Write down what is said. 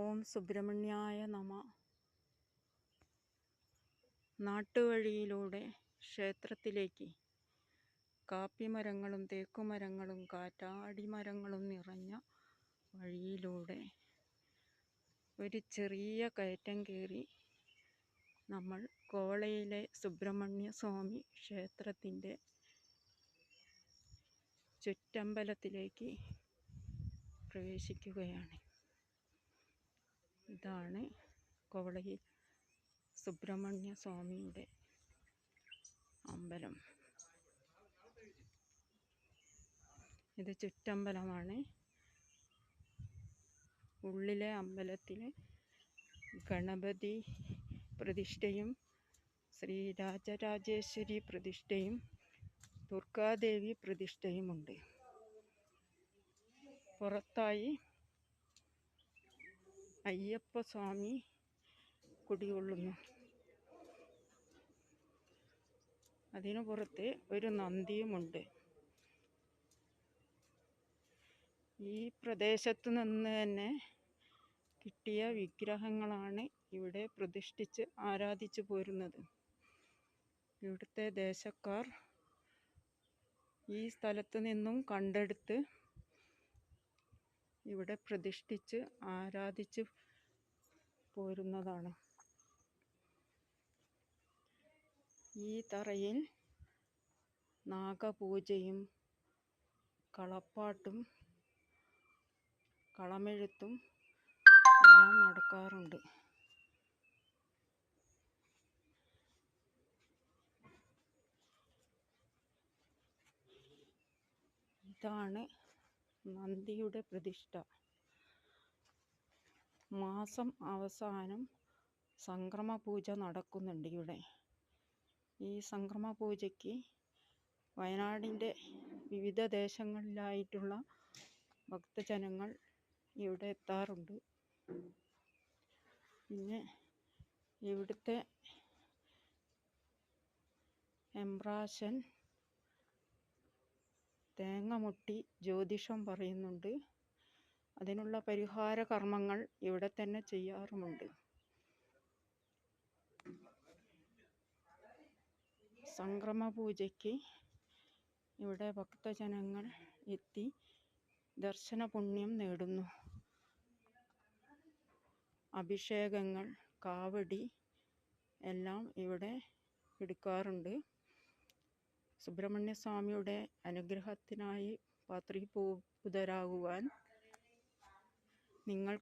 ഓം സുബ്രഹ്മണ്യായ നമ. നാട്ടുവഴിയിലൂടെ ക്ഷേത്രത്തിലേക്ക് കാപ്പിമരങ്ങളും തേക്കുമരങ്ങളും കാറ്റാടിമരങ്ങളും നിറഞ്ഞ വഴിയിലൂടെ ഒരു ചെറിയ കയറ്റം കയറി നമ്മൾ കോളയിലെ സുബ്രഹ്മണ്യ സ്വാമി ക്ഷേത്രത്തിൻ്റെ ചുറ്റമ്പലത്തിലേക്ക് പ്രവേശിക്കുകയാണ്. ഇതാണ് കോളയിൽ സുബ്രഹ്മണ്യ സ്വാമിയുടെ അമ്പലം. ഇത് ചുറ്റമ്പലമാണ്. ഉള്ളിലെ അമ്പലത്തിൽ ഗണപതി പ്രതിഷ്ഠയും ശ്രീ രാജരാജേശ്വരി പ്രതിഷ്ഠയും ദുർഗാദേവി പ്രതിഷ്ഠയുമുണ്ട്. പുറത്തായി അയ്യപ്പസ്വാമി കുടികൊള്ളുന്നു. അതിനു പുറത്ത് ഒരു നന്ദിയുമുണ്ട്. ഈ പ്രദേശത്തു നിന്ന് തന്നെ കിട്ടിയ വിഗ്രഹങ്ങളാണ് ഇവിടെ പ്രതിഷ്ഠിച്ച് ആരാധിച്ചു പോരുന്നത്. ഇവിടുത്തെ ദേശക്കാർ ഈ സ്ഥലത്ത് നിന്നും കണ്ടെടുത്ത് ഇവിടെ പ്രതിഷ്ഠിച്ച് ആരാധിച്ചു പോരുന്നതാണ്. ഈ തറയിൽ നാഗപൂജയും കളപ്പാട്ടും കളമെഴുത്തും എല്ലാം നടക്കാറുണ്ട്. ഇതാണ് നന്ദിയുടെ പ്രതിഷ്ഠ. മാസം അവസാനം സംക്രമ പൂജ നടക്കുന്നുണ്ട് ഇവിടെ. ഈ സംക്രമ പൂജയ്ക്ക് വയനാടിൻ്റെ വിവിധ ദേശങ്ങളിലായിട്ടുള്ള ഭക്തജനങ്ങൾ ഇവിടെ എത്താറുണ്ട്. പിന്നെ ഇവിടുത്തെ എംബ്രാശൻ തേങ്ങ മുട്ടി ജ്യോതിഷം പറയുന്നുണ്ട്. അതിനുള്ള പരിഹാര കർമ്മങ്ങൾ ഇവിടെ തന്നെ ചെയ്യാറുമുണ്ട്. സംക്രമ പൂജയ്ക്ക് ഇവിടെ ഭക്തജനങ്ങൾ എത്തി ദർശന പുണ്യം നേടുന്നു. അഭിഷേകങ്ങൾ, കാവടി എല്ലാം ഇവിടെ എടുക്കാറുണ്ട്. സുബ്രഹ്മണ്യ സ്വാമിയുടെ അനുഗ്രഹത്തിനായി പാത്രീഭൂതരാകുവാൻ നിങ്ങൾ